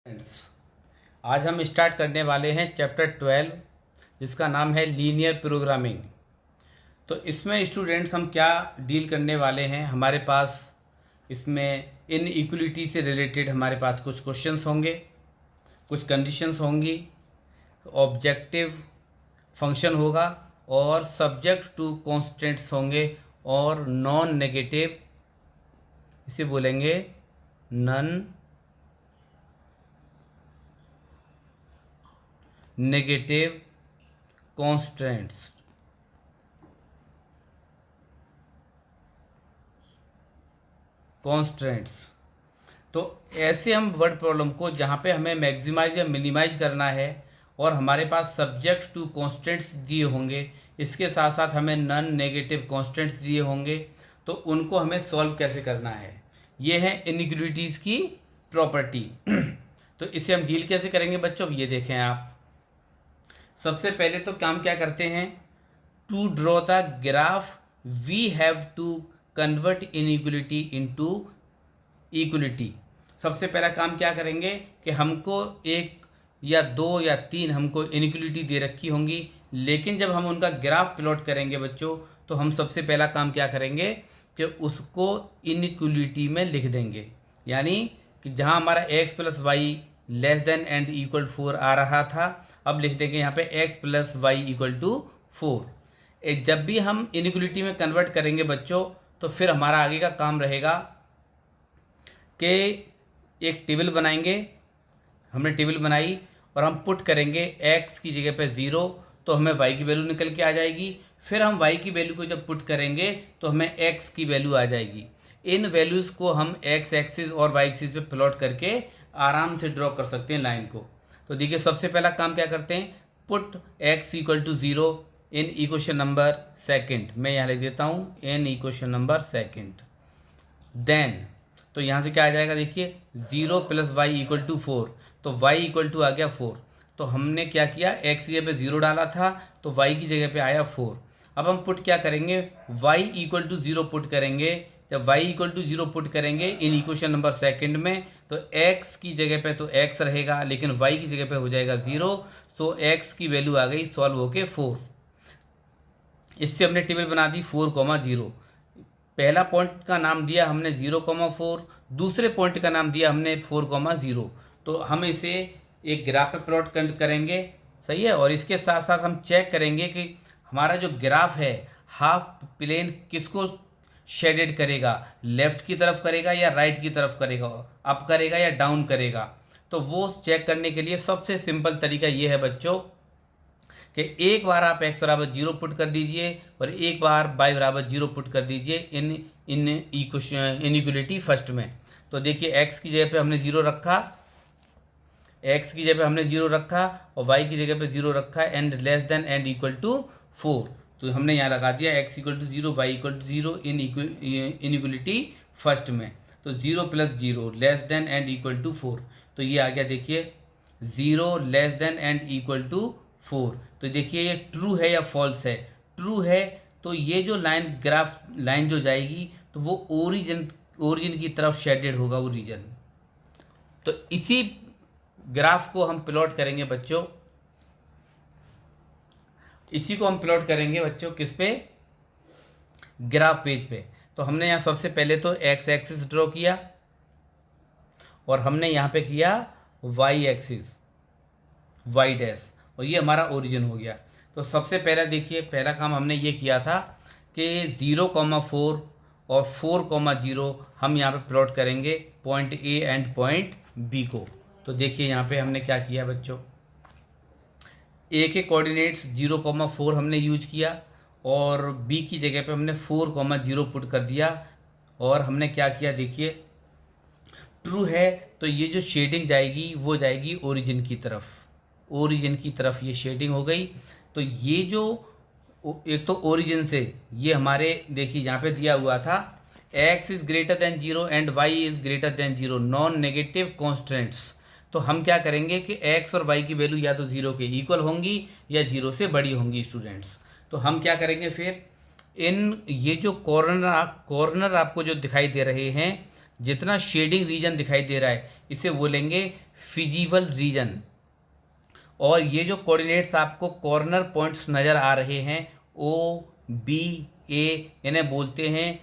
Friends, आज हम start करने वाले हैं चैप्टर 12 जिसका नाम है लीनियर प्रोग्रामिंग। तो इसमें स्टूडेंट्स हम क्या डील करने वाले हैं, हमारे पास इसमें इनइक्वलिटी से रिलेटेड हमारे पास कुछ क्वेश्चंस होंगे, कुछ कंडीशंस होंगी, ऑब्जेक्टिव फंक्शन होगा और सब्जेक्ट टू कॉन्स्टेंट्स होंगे और नॉन नेगेटिव, इसे बोलेंगे नॉन नेगेटिव कॉन्स्टेंट्स। तो ऐसे हम वर्ड प्रॉब्लम को जहाँ पे हमें मैक्सिमाइज या मिनिमाइज करना है और हमारे पास सब्जेक्ट टू कॉन्स्टेंट्स दिए होंगे, इसके साथ साथ हमें नॉन नेगेटिव कॉन्स्टेंट्स दिए होंगे, तो उनको हमें सॉल्व कैसे करना है, ये है इनइक्वलिटीज़ की प्रॉपर्टी। तो इसे हम डील कैसे करेंगे बच्चों, ये देखें आप। सबसे पहले तो काम क्या करते हैं, to draw the graph we have to convert inequality into equality. सबसे पहला काम क्या करेंगे कि हमको एक या दो या तीन हमको इनइक्वलिटी दे रखी होंगी, लेकिन जब हम उनका ग्राफ प्लॉट करेंगे बच्चों, तो हम सबसे पहला काम क्या करेंगे कि उसको इनइक्वलिटी में लिख देंगे। यानी कि जहाँ हमारा x plus y less than and equal 4 आ रहा था, अब लिख देंगे यहाँ पे x plus y equal to 4। जब भी हम इनइक्वलिटी में कन्वर्ट करेंगे बच्चों, तो फिर हमारा आगे का काम रहेगा कि एक टेबल बनाएंगे। हमने टेबल बनाई और हम पुट करेंगे x की जगह पे 0, तो हमें y की वैल्यू निकल के आ जाएगी। फिर हम y की वैल्यू को जब पुट करेंगे तो हमें x की वैल्यू आ जाएगी। इन वैल्यूज़ को हम x एक्सिस और y एक्सिस पे प्लॉट करके आराम से ड्रॉ कर सकते हैं लाइन को। तो देखिए सबसे पहला काम क्या करते हैं, put x equal to 0 in equation number second. मैं यहाँ लिख देता हूँ in equation number second. Then तो यहाँ से क्या आ जाएगा, देखिए 0 प्लस वाई इक्वल टू 4, तो y इक्वल टू आ गया 4। तो हमने क्या किया, x की जगह पे 0 डाला था तो y की जगह पे आया 4। अब हम पुट क्या करेंगे, y इक्वल टू 0 पुट करेंगे। जब y इक्वल टू 0 पुट करेंगे इन इक्वेशन नंबर सेकंड में, तो x की जगह पे तो x रहेगा, लेकिन y की जगह पे हो जाएगा 0। तो x की वैल्यू आ गई सॉल्व होके 4। इससे हमने टेबल बना दी 4,0। पहला पॉइंट का नाम दिया हमने 0,4, दूसरे पॉइंट का नाम दिया हमने 4,0। तो हम इसे एक ग्राफ पे प्लॉट करेंगे, सही है। और इसके साथ साथ हम चेक करेंगे कि हमारा जो ग्राफ है हाफ प्लेन किसको शेडेड करेगा, लेफ्ट की तरफ करेगा या राइट की तरफ करेगा, अप करेगा या डाउन करेगा। तो वो चेक करने के लिए सबसे सिंपल तरीका ये है बच्चों कि एक बार आप x बराबर 0 पुट कर दीजिए और एक बार y बराबर 0 पुट कर दीजिए इन इनइक्वलिटी फर्स्ट में। तो देखिए x की जगह पे हमने 0 रखा, x की जगह पे हमने 0 रखा और y की जगह पे 0 रखा and less than and equal to 4। तो हमने यहाँ लगा दिया x equal to 0 y equal to 0 in inequality first में। तो 0 plus 0 less than and equal to 4। तो ये आ गया देखिए 0 less than and equal to 4। तो देखिए ये ट्रू है या फॉल्स है। ट्रू है तो ये जो ग्राफ लाइन जो जाएगी तो वो ओरिजिन की तरफ शेडेड होगा वो रीजन। तो इसी ग्राफ को हम प्लॉट करेंगे बच्चों, इसी को हम प्लॉट करेंगे बच्चों किस पे, ग्राफ पेज पे। तो हमने यहाँ सबसे पहले तो x एक्सिस ड्रॉ किया और हमने यहाँ पे किया y एक्सिस y डैश, और ये हमारा ओरिजिन हो गया। तो सबसे पहला देखिए पहला काम हमने ये किया था कि 0,4 और 4,0 हम यहाँ पे प्लॉट करेंगे point A and point B को। तो देखिए यहाँ पे हमने क्या किया बच्चों, A के कोऑर्डिनेट्स 0,4 हमने यूज किया और B की जगह पे हमने 4,0 पुट कर दिया। और हमने क्या किया, देखिए ट्रू है तो ये जो शेडिंग जाएगी वो जाएगी ओरिजिन की तरफ, ओरिजिन की तरफ ये शेडिंग हो गई। तो ये जो एक तो ओरिजिन से ये हमारे देखिए यहाँ पे दिया हुआ था x is greater than 0 and y is greater than 0 non negative constants. तो हम क्या करेंगे कि x और y की वैल्यू या तो 0 के इक्वल होंगी या 0 से बड़ी होंगी स्टूडेंट्स। तो हम क्या करेंगे फिर, इन ये जो कॉर्नर आपको जो दिखाई दे रहे हैं जितना शेडिंग रीजन दिखाई दे रहा है इसे बोलेंगे फिजिबल रीजन। और ये जो कोऑर्डिनेट्स आपको कॉर्नर पॉइंट्स नज़र आ रहे हैं ओ बी ए, इन्हें बोलते हैं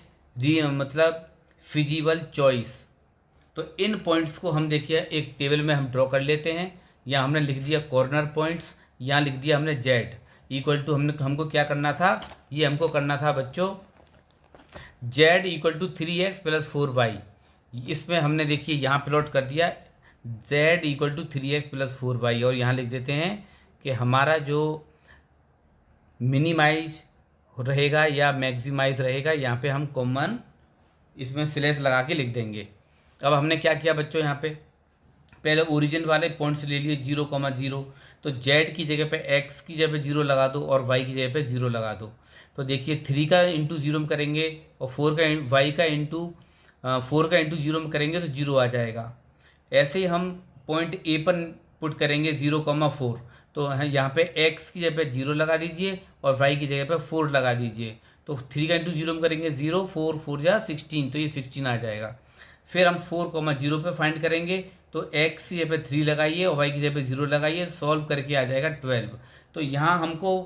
मतलब फिजिबल चॉइस। तो इन पॉइंट्स को हम देखिए एक टेबल में हम ड्रॉ कर लेते हैं। यहाँ हमने लिख दिया कॉर्नर पॉइंट्स, यहाँ लिख दिया हमने जेड इक्वल टू हमको क्या करना था, ये हमको करना था बच्चों Z equal to 3x + 4y। इसमें हमने देखिए यहाँ प्लॉट कर दिया z equal to 3x + 4y, और यहाँ लिख देते हैं कि हमारा जो मिनिमाइज रहेगा या मैक्सिमाइज रहेगा, यहाँ पे हम कॉमन इसमें स्लैश लगा के लिख देंगे। अब हमने क्या किया बच्चों, यहाँ पे पहले ओरिजिन वाले पॉइंट्स ले लिए 0,0, तो z की जगह पे x की जगह पे 0 लगा दो और y की जगह पे 0 लगा दो। तो देखिए 3 का इंटू 0 में करेंगे और 4 का y का इंटू 4 का इंटू 0 में करेंगे तो 0 आ जाएगा। ऐसे ही हम पॉइंट ए पर पुट करेंगे 0,4, तो यहाँ पे x की जगह पे 0 लगा दीजिए और y की जगह पे 4 लगा दीजिए। तो 3 का इंटू 0 में करेंगे 0, 4 4 जा 16, तो ये 16 आ जाएगा। फिर हम 4,0 पे फाइंड करेंगे, तो x की जगह पे 3 लगाइए और y की जगह पे 0 लगाइए, सॉल्व करके आ जाएगा 12। तो यहाँ हमको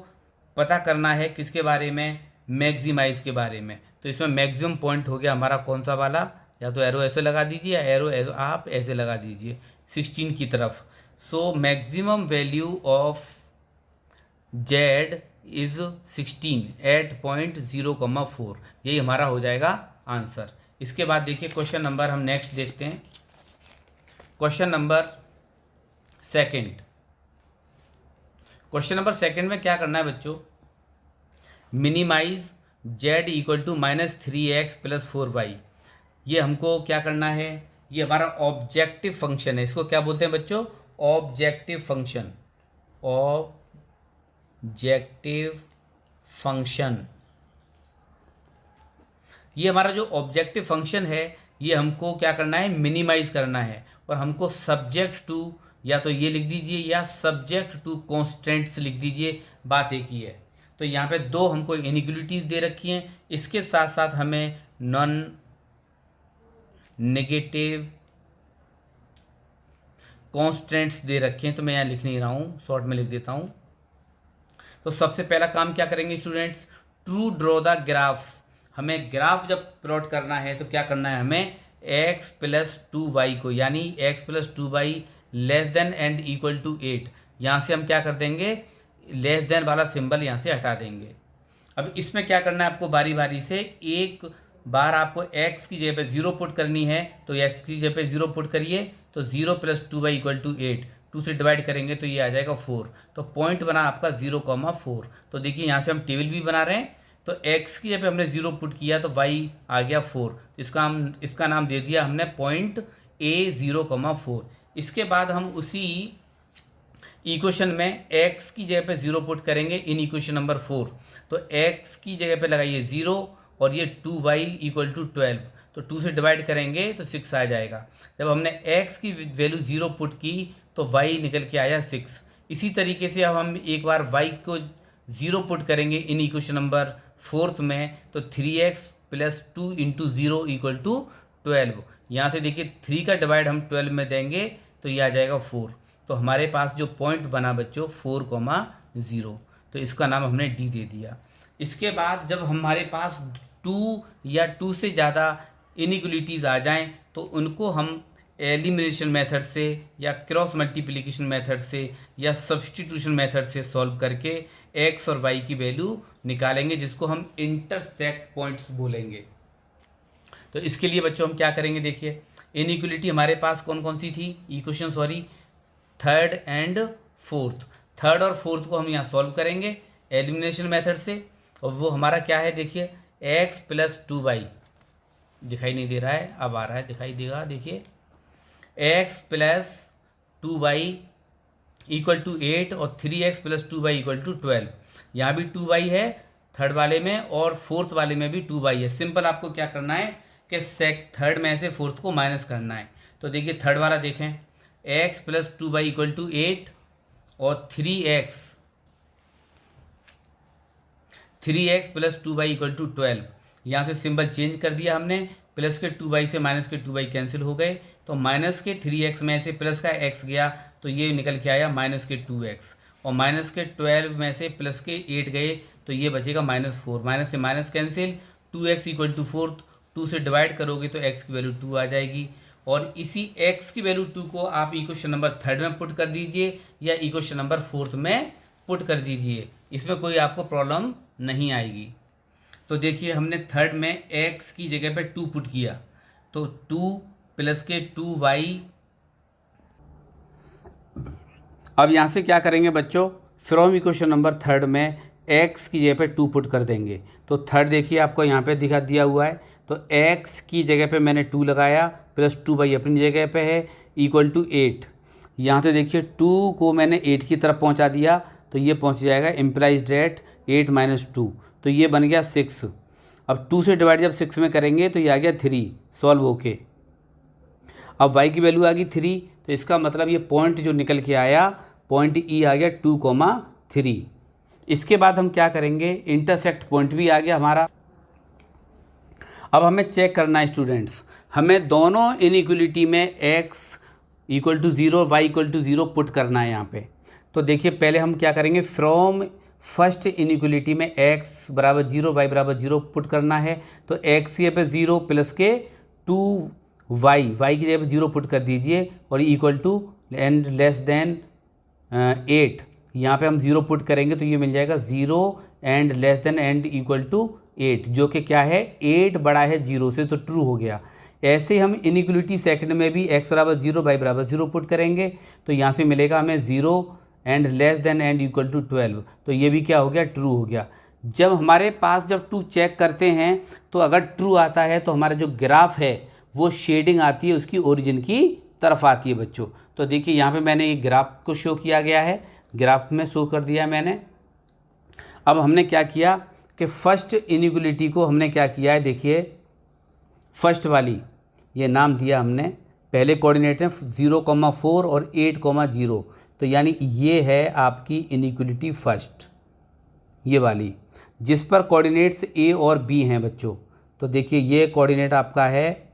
पता करना है किसके बारे में, मैक्सिमाइज के बारे में। तो इसमें मैक्सिमम पॉइंट हो गया हमारा कौन सा वाला, या तो एरो ऐसे लगा दीजिए या एरो आप ऐसे लगा दीजिए 16 की तरफ। So maximum value of z is 16 at point 0,4, यही हमारा हो जाएगा आंसर। इसके बाद देखिए क्वेश्चन नंबर हम नेक्स्ट देखते हैं, question number second. Question number second में क्या करना है बच्चों, minimise z equal to -3x + 4y। ये हमको क्या करना है, ये हमारा ऑब्जेक्टिव फंक्शन है। इसको क्या बोलते हैं बच्चों, ऑब्जेक्टिव फंक्शन, ऑब्जेक्टिव फंक्शन। ये हमारा जो ऑब्जेक्टिव फंक्शन है ये हमको क्या करना है, मिनिमाइज करना है। और हमको सब्जेक्ट टू, या तो ये लिख दीजिए या सब्जेक्ट टू कॉन्स्टेंट्स लिख दीजिए, बात एक ही है। तो यहाँ पे दो हमको इनइक्वलिटीज़ दे रखी हैं, इसके साथ साथ हमें नॉन नेगेटिव कॉन्स्टेंट्स दे रखे हैं। तो मैं यहाँ लिख नहीं रहा हूँ, शॉर्ट में लिख देता हूँ। तो सबसे पहला काम क्या करेंगे students, to draw the graph. हमें ग्राफ जब प्लॉट करना है तो क्या करना है, हमें x + 2y को, यानी x + 2y < and equal to 8, यहाँ से हम क्या कर देंगे, लेस देन वाला सिंबल यहाँ से हटा देंगे। अब इसमें क्या करना है आपको, बारी बारी से एक बार आपको x की जगह पे 0 पुट करनी है, तो x की जगह पे 0 पुट करिए। तो 0 + 2y = 8, 2 से डिवाइड करेंगे तो ये आ जाएगा 4। तो पॉइंट बना आपका 0,4। तो देखिए यहाँ से हम टेबल भी बना रहे हैं, तो x की जगह पे हमने 0 पुट किया तो y आ गया 4। इसका नाम दे दिया हमने पॉइंट a 0,4। इसके बाद हम उसी इक्वेशन में x की जगह पे 0 पुट करेंगे इन इक्वेशन नंबर 4। तो x की जगह पे लगाइए 0 और ये 2y = 12, तो 2 से डिवाइड करेंगे तो 6 आ जाएगा। जब हमने x की वैल्यू 0 पुट की तो y निकल के आया 6। इसी तरीके से अब हम एक बार y को 0 पुट करेंगे इन इक्वेशन नंबर 4 में, तो 3x + 2 × 0 = 12। यहाँ से देखिए 3 का डिवाइड हम 12 में देंगे तो ये आ जाएगा 4। तो हमारे पास जो पॉइंट बना बच्चों 4,0, तो इसका नाम हमने D दे दिया। इसके बाद जब हमारे पास 2 या 2 से ज़्यादा इनइक्वलिटीज़ आ जाएं तो उनको हम एलिमिनेशन मेथड से या क्रॉस मल्टीप्लिकेशन मेथड से या सब्स्टिट्यूशन मेथड से सॉल्व करके x और y की वैल्यू निकालेंगे, जिसको हम इंटरसेक्ट पॉइंट्स बोलेंगे। तो इसके लिए बच्चों हम क्या करेंगे, देखिए इनइक्वलिटी हमारे पास कौन कौन सी थी, equation sorry, third and fourth. Third और फोर्थ को हम यहाँ सॉल्व करेंगे एलिमिनेशन मेथड से, और वो हमारा क्या है, देखिए x + 2y, दिखाई नहीं दे रहा है, अब आ रहा है, दिखाई देगा, देखिए x + 2y = 8 और 3x + 2y = 12। यहाँ भी 2y है थर्ड वाले में और फोर्थ वाले में भी 2y है। सिंपल आपको क्या करना है कि थर्ड में से फोर्थ को माइनस करना है। तो देखिए थर्ड वाला देखें, x + 2y = 8 और 3x + 2y = 12। यहाँ से सिंबल चेंज कर दिया हमने, प्लस के 2y से माइनस के 2y कैंसिल हो गए, तो माइनस के 3x में से प्लस का x गया तो ये निकल के आया माइनस के 2x, और माइनस के 12 में से प्लस के 8 गए तो ये बचेगा -4, माइनस से minus cancel, 2x equal to 4, 2 से डिवाइड करोगे तो x की वैल्यू 2 आ जाएगी। और इसी x की वैल्यू 2 को आप इक्वेशन नंबर 3 में पुट कर दीजिए या इक्वेशन नंबर 4 में पुट कर दीजिए, इसमें कोई आपको प्रॉब्लम नहीं आएगी। तो देखिए हमने थर्ड में x की जगह पे 2 पुट किया, तो 2 प्लस के 2y। अब यहाँ से क्या करेंगे बच्चों, फ्रॉम इक्वेशन नंबर 3 में x की जगह पे 2 पुट कर देंगे। तो थर्ड देखिए आपको यहाँ पे दिखा दिया हुआ है, तो x की जगह पे मैंने 2 लगाया प्लस 2y अपनी जगह पे है इक्वल टू 8। यहाँ से देखिए 2 को मैंने 8 की तरफ पहुँचा दिया तो ये पहुँच जाएगा इम्प्लाइज डेट 8 माइनस 2, तो ये बन गया 6। अब 2 से डिवाइड जब 6 में करेंगे तो ये आ गया 3 सॉल्व होके। अब y की वैल्यू आ गई 3, तो इसका मतलब ये पॉइंट जो निकल के आया पॉइंट E आ गया 2,3। इसके बाद हम क्या करेंगे, इंटरसेक्ट पॉइंट भी आ गया हमारा। अब हमें चेक करना है स्टूडेंट्स, हमें दोनों इनइक्वलिटी में x equal to 0 y equal to 0 put करना है यहाँ पे। तो देखिए पहले हम क्या करेंगे, फ्रॉम फर्स्ट इनइक्वलिटी में x बराबर 0 y बराबर 0 पुट करना है। तो x की जगह पे 0 प्लस के 2y, y की जगह पे 0 पुट कर दीजिए और equal to and less than 8, यहाँ पे हम 0 पुट करेंगे तो ये मिल जाएगा 0 and less than and equal to 8, जो कि क्या है 8 बड़ा है 0 से, तो ट्रू हो गया। ऐसे हम इनइक्वलिटी सेकंड में भी x बराबर 0 y बराबर 0 पुट करेंगे तो यहाँ से मिलेगा हमें 0 and less than and equal to 12, तो ये भी क्या हो गया, ट्रू हो गया। जब हमारे पास जब ट्रू चेक करते हैं तो अगर ट्रू आता है तो हमारा जो ग्राफ है वो शेडिंग आती है उसकी ओरिजिन की तरफ आती है बच्चों। तो देखिए यहाँ पे मैंने एक ग्राफ को शो किया गया है, ग्राफ में शो कर दिया मैंने। अब हमने क्या किया कि फर्स्ट इनइक्वलिटी को हमने क्या किया है, देखिए फर्स्ट वाली ये नाम दिया हमने, पहले कोऑर्डिनेट है 0,4 और 8,0, तो यानी ये है आपकी इनइक्वलिटी फर्स्ट, ये वाली जिस पर कोऑर्डिनेट्स a और b हैं बच्चों। तो देखिए ये कोऑर्डिनेट आपका है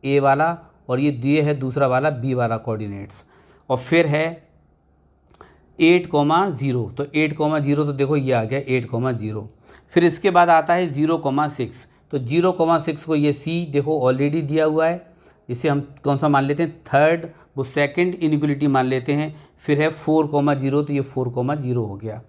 a वाला और ये दिए है दूसरा वाला b वाला कोऑर्डिनेट्स, और फिर है 8,0, तो 8,0 तो देखो ये आ गया 8,0। फिर इसके बाद आता है 0,6, तो 0,6 को ये c देखो ऑलरेडी दिया हुआ है, इसे हम कौन सा मान लेते हैं, थर्ड, वो सेकंड इनइक्वलिटी मान लेते हैं। फिर है 4,0, तो ये 4,0 हो गया।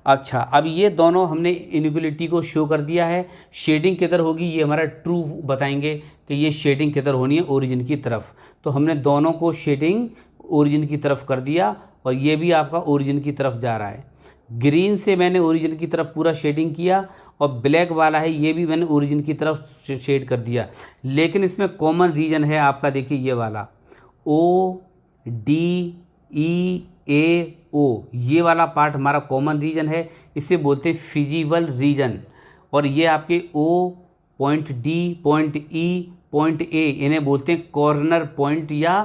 अच्छा, अब ये दोनों हमने इनइक्वलिटी को शो कर दिया है। शेडिंग किधर होगी ये हमारा ट्रू बताएंगे कि ये शेडिंग किधर होनी है, ओरिजिन की तरफ। तो हमने दोनों को शेडिंग ओरिजिन की तरफ कर दिया और ये भी आपका ओरिजिन की तरफ जा रहा है। ग्रीन से मैंने ओरिजिन की तरफ पूरा शेडिंग किया और ब्लैक वाला है ये भी मैंने ओरिजिन की तरफ शेड कर दिया, लेकिन इसमें कॉमन रीजन है आपका, देखिए ये वाला ODEAO, ये वाला पार्ट हमारा कॉमन रीजन है, इसे बोलते हैं फिजिबल रीजन। और ये आपके O, point D, point E, point A, इन्हें बोलते हैं कॉर्नर पॉइंट या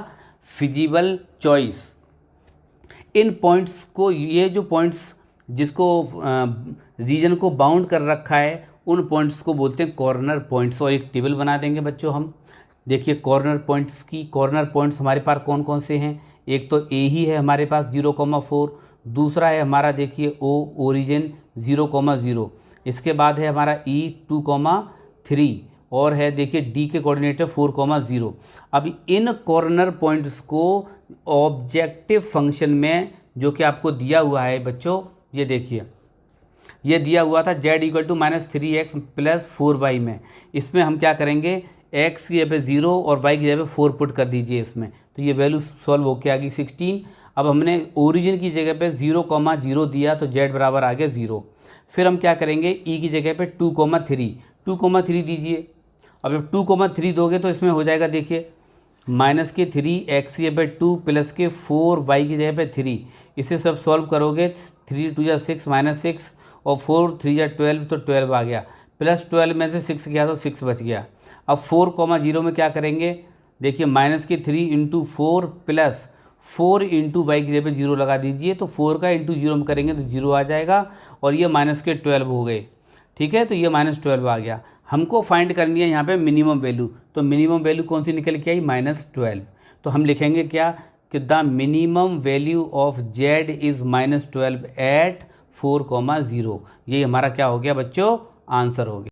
फिजिबल चॉइस। इन पॉइंट्स को, ये जो पॉइंट्स जिसको रीजन को बाउंड कर रखा है, उन पॉइंट्स को बोलते हैं कॉर्नर पॉइंट्स। और एक टेबल बना देंगे बच्चों हम, देखिए कॉर्नर पॉइंट्स की, कॉर्नर पॉइंट्स हमारे पास कौन कौन से हैं, एक तो A ही है हमारे पास 0,4, दूसरा है हमारा देखिए O ओरिजिन 0,0, इसके बाद है हमारा E 2,3 और है देखिए D के कोऑर्डिनेट है 4,0। अब इन कॉर्नर पॉइंट्स को ऑब्जेक्टिव फंक्शन में जो कि आपको दिया हुआ है बच्चों, ये देखिए ये दिया हुआ था z equal to -3x plus 4y में, इसमें हम क्या करेंगे, x की जगह पे 0 और y की जगह पे 4 पुट कर दीजिए इसमें, तो ये वैल्यू सॉल्व होके आ गई 16। अब हमने ओरिजिन की जगह पे 0,0 दिया तो z बराबर आ गया 0। फिर हम क्या करेंगे, e की जगह पे 2,3 दीजिए। अब जब 2,3 दोगे तो इसमें हो जाएगा देखिए -3 x की जगह पे 2 प्लस के 4 y की जगह पे 3, इसे सब सॉल्व करोगे 3 2 जा 6 -6 और 4 3 जा 12, तो 12 आ गया, प्लस 12 में से 6 गया तो 6 बच गया। अब 4,0 में क्या करेंगे, देखिए -3 इंटू 4 प्लस 4 इंटू वाई की जगह पे 0 लगा दीजिए, तो 4 का इंटू 0 में करेंगे तो 0 आ जाएगा और ये -12 हो गए, ठीक है, तो ये -12 आ गया। हमको फाइंड करनी है यहाँ पे मिनिमम वैल्यू, तो मिनिमम वैल्यू कौन सी निकल के आई, -12। तो हम लिखेंगे क्या कि the minimum value of z is -12 at 4, 0। ये हमारा क्या हो गया बच्चों, आंसर हो गया।